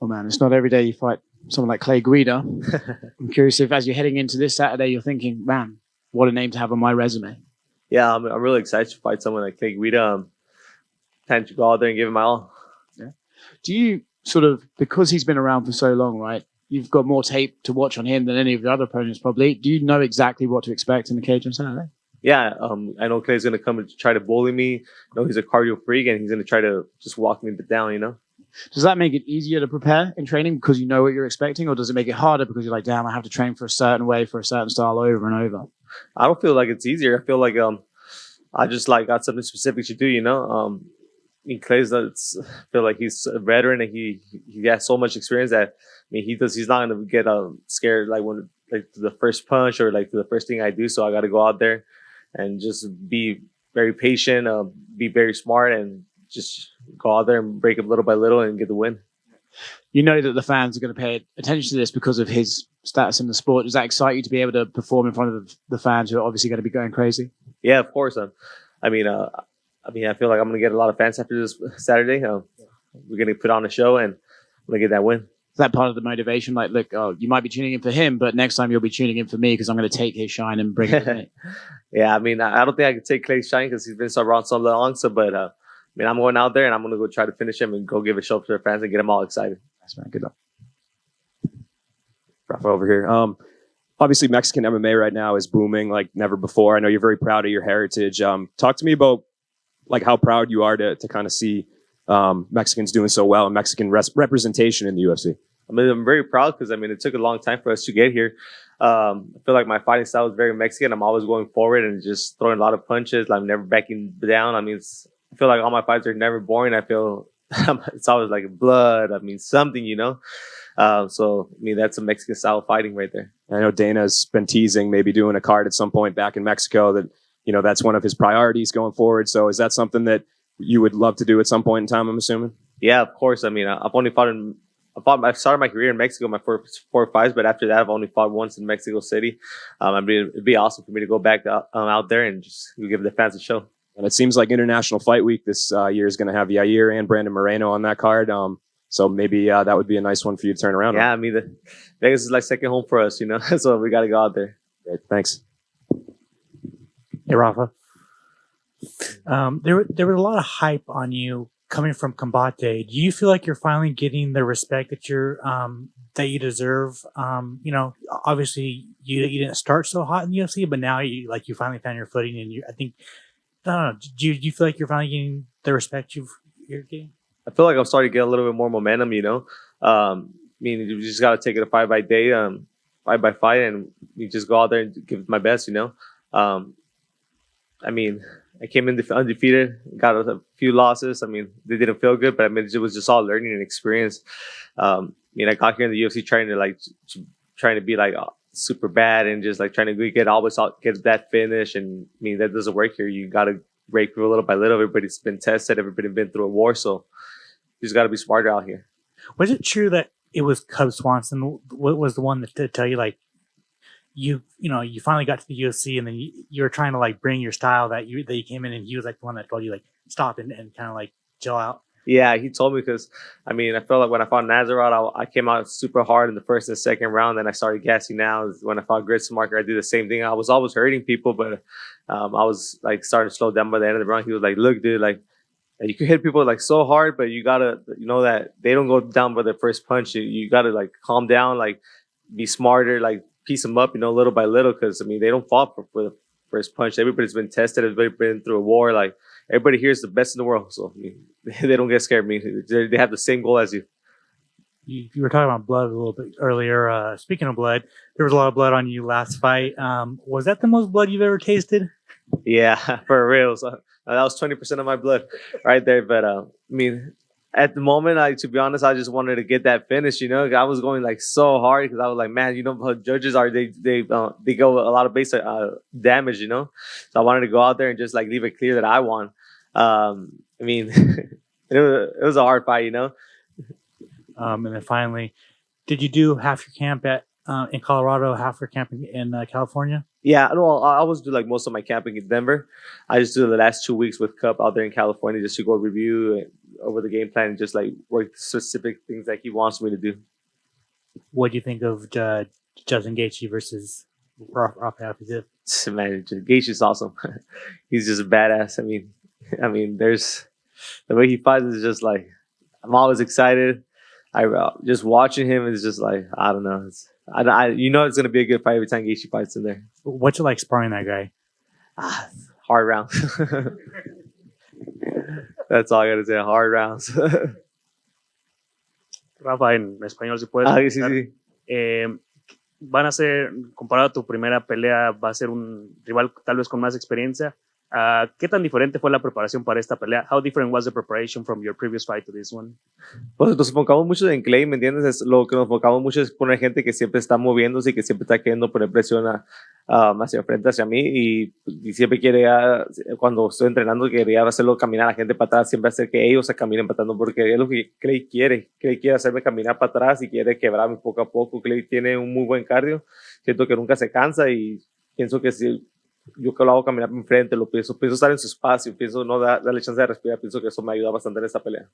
Oh man, it's not every day you fight someone like Clay Guida. I'm curious if, as you're heading into this Saturday, you're thinking, man, what a name to have on my resume. Yeah, I'm really excited to fight someone like Clay Guida. Time to go out there and give it my all. Yeah. Do you sort of, because he's been around for so long, right? You've got more tape to watch on him than any of your other opponents, probably. Do you know exactly what to expect in the cage on Saturday? Yeah, I know Clay's gonna come and try to bully me. I know he's a cardio freak, and he's gonna try to just walk me down. Does that make it easier to prepare in training because you know what you're expecting, or does it make it harder because you're like, damn, I have to train for a certain way, for a certain style over and over? I don't feel like it's easier. I feel like I just like got something specific to do. Clay's I feel like he's a veteran and he has so much experience that he's not gonna get scared like when like to the first punch or like to the first thing I do. So I got to go out there and just be very patient, be very smart, and just go out there and break him little by little and get the win. You know that the fans are going to pay attention to this because of his status in the sport. Does that excite you to be able to perform in front of the fans who are obviously going to be going crazy? Yeah, of course. I feel like I'm going to get a lot of fans after this Saturday. We're going to put on a show and I'm going to get that win. Is that part of the motivation? Like, look, you might be tuning in for him, but next time you'll be tuning in for me because I'm going to take his shine and bring it to me. Yeah, I don't think I can take Clay's shine because he's been around so long. But I'm going out there and I'm going to go try to finish him and go give a show to their fans and get them all excited. That's right. Good luck. Rafa over here. Obviously, Mexican MMA right now is booming like never before. I know you're very proud of your heritage. Talk to me about like how proud you are to kind of see Mexicans doing so well and Mexican representation in the UFC. I'm very proud because it took a long time for us to get here. I feel like my fighting style is very Mexican. I'm always going forward and just throwing a lot of punches. I'm never backing down. I feel like all my fights are never boring. I feel it's always like blood. Something. So that's a Mexican style of fighting right there. I know Dana's been teasing maybe doing a card at some point back in Mexico that, that's one of his priorities going forward. So is that something that you would love to do at some point in time, I'm assuming? Yeah, of course. I started my career in Mexico, my first 4 fights, but after that, I've only fought once in Mexico City. It'd be awesome for me to go back out there and just give the fans a show. And it seems like International Fight Week this year is going to have Yair and Brandon Moreno on that card. So maybe that would be a nice one for you to turn around. Yeah, Vegas is like second home for us, so we got to go out there. Great, thanks. Hey, Rafa. There was a lot of hype on you coming from Combate. Do you feel like you're finally getting the respect that that you deserve? Obviously you didn't start so hot in the UFC, but now you finally found your footing, and I don't know. Do you feel like you're finally getting the respect you're getting? I feel like I'm starting to get a little bit more momentum. You just got to take it a fight by day, fight by fight, and you just go out there and give it my best. I came in undefeated, got a few losses. They didn't feel good, but it was just all learning and experience. I got here in the UFC trying to be like super bad and just like trying to get that finish. And that doesn't work here. You got to break through little by little. Everybody's been tested. Everybody's been through a war. So you just got to be smarter out here. Was it true that it was Cub Swanson? What was the one to tell you you finally got to the UFC and then you were trying to bring your style that you came in, and he was the one that told you stop and kind of chill out? Yeah, he told me because I felt like when I fought Nazareth, I came out super hard in the first and second round. Then I started gassing out. When I fought Gritzmarker, I did the same thing. I was always hurting people, but I was starting to slow down by the end of the round. He was like, "Look, dude, you can hit people so hard, but you gotta know that they don't go down by their first punch. You gotta calm down, be smarter, piece them up, little by little, because they don't fall for the first punch. Everybody's been tested. Everybody's been through a war. Everybody here is the best in the world, so they don't get scared. They have the same goal as you." You were talking about blood a little bit earlier. Speaking of blood, there was a lot of blood on you last fight. Was that the most blood you've ever tasted? Yeah, for real. So that was 20% of my blood right there. But at the moment, to be honest, I just wanted to get that finish. I was going so hard because I was like, man, how judges are. They go a lot of base damage. So I wanted to go out there and just leave it clear that I won. It was a hard fight. And then finally, did you do half your camp in Colorado, half your camp in California? Yeah, no, I always do most of my camping in Denver. I just do the last 2 weeks with Cup out there in California just to go review over the game plan and just like work specific things that he wants me to do. What do you think of Justin Gaethje versus Rafa Garcia? Man, Gaethje is awesome. He's just a badass. I mean, there's the way he fights is just like I'm always excited. I just watching him is just like I don't know. It's gonna be a good fight every time Gaethje fights in there. What's it like sparring that guy? Hard rounds. That's all I gotta say. Hard rounds. Rafa, en español, si puedes. Sí, sí. Van a ser, comparado a tu primera pelea, va a ser un rival tal vez con más experiencia. ¿Qué tan diferente fue la preparación para esta pelea? How different was the preparation from your previous fight to this one? Pues nos enfocamos mucho en Clay, ¿me entiendes? Lo que nos enfocamos mucho es poner gente que siempre está moviéndose y que siempre está queriendo poner presión hacia frente, hacia mí y siempre quiere, cuando estoy entrenando, quería hacerlo caminar a la gente para atrás, siempre hacer que ellos se caminen para atrás, porque es lo que Clay quiere. Clay quiere hacerme caminar para atrás y quiere quebrarme poco a poco. Clay tiene un muy buen cardio, siento que nunca se cansa y pienso que si yo que lo hago caminar enfrente, lo pienso estar en su espacio, pienso no darle chance de respirar, pienso que eso me ayuda bastante en esta pelea.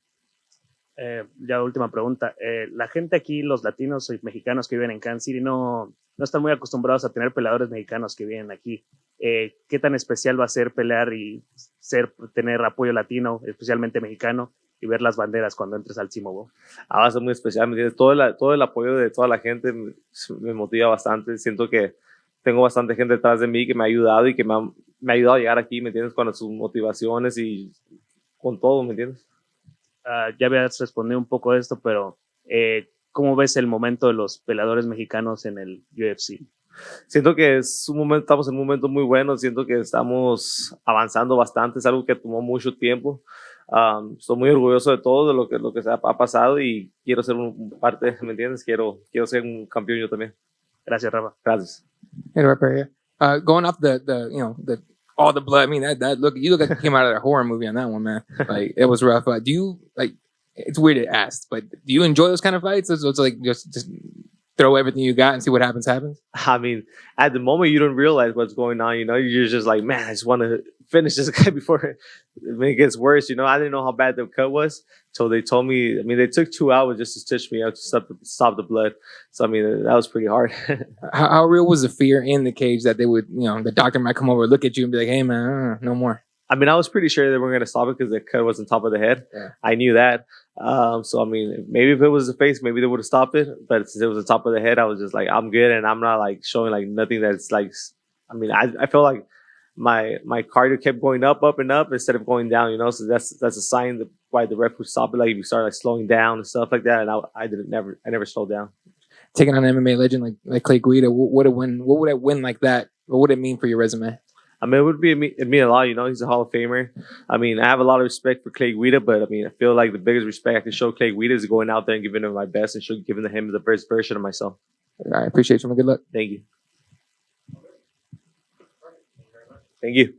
Ya última pregunta. La gente aquí, los latinos y mexicanos que viven en Kansas City, no están muy acostumbrados a tener peleadores mexicanos que viven aquí. ¿Qué tan especial va a ser pelear y tener apoyo latino, especialmente mexicano, y ver las banderas cuando entres al Cimobo? Va a ser muy especial, ¿me entiendes? Todo el apoyo de toda la gente me motiva bastante. Siento que tengo bastante gente detrás de mí que me ha ayudado y que me ha ayudado a llegar aquí, ¿me entiendes? Con sus motivaciones y con todo, ¿me entiendes? Ya habías respondido un poco de esto, pero ¿cómo ves el momento de los peleadores mexicanos en el UFC? Siento que estamos en un momento muy bueno, siento que estamos avanzando bastante, es algo que tomó mucho tiempo. Estoy muy orgulloso de todo, de lo que ha pasado y quiero ser parte, ¿me entiendes? Quiero ser un campeón yo también. Gracias, Rafa. Gracias. Hey, right here. Going off the all the blood. I mean, that look, you look like you came out of a horror movie on that one, man. Like it was rough. Do you like? It's weird to ask, but do you enjoy those kind of fights? So it's like just throw everything you got and see what happens. I mean, at the moment you don't realize what's going on. You're just like, man, I just want to finish this guy before it gets worse. I didn't know how bad the cut was. So they told me, I mean, they took 2 hours just to stitch me out to stop the blood. So, I mean, that was pretty hard. How real was the fear in the cage that they would, the doctor might come over, look at you and be like, hey, man, no more? I mean, I was pretty sure they weren't going to stop it because the cut was on top of the head. Yeah. I knew that. So, I mean, maybe if it was the face, maybe they would have stopped it. But since it was on top of the head, I was just like, I'm good. And I'm not like showing like nothing that's like, I mean, I feel like my cardio kept going up and up instead of going down, So that's a sign that why the ref would stop it. Like if you start like slowing down and stuff like that. And I never slowed down. Taking on an MMA legend like Clay Guida, what would a win like that? What would it mean for your resume? I mean, it'd mean a lot, He's a Hall of Famer. I mean, I have a lot of respect for Clay Guida, but I mean, I feel like the biggest respect I can show Clay Guida is going out there and giving him my best and giving him the best version of myself. I appreciate you, man. Good luck. Thank you. Thank you.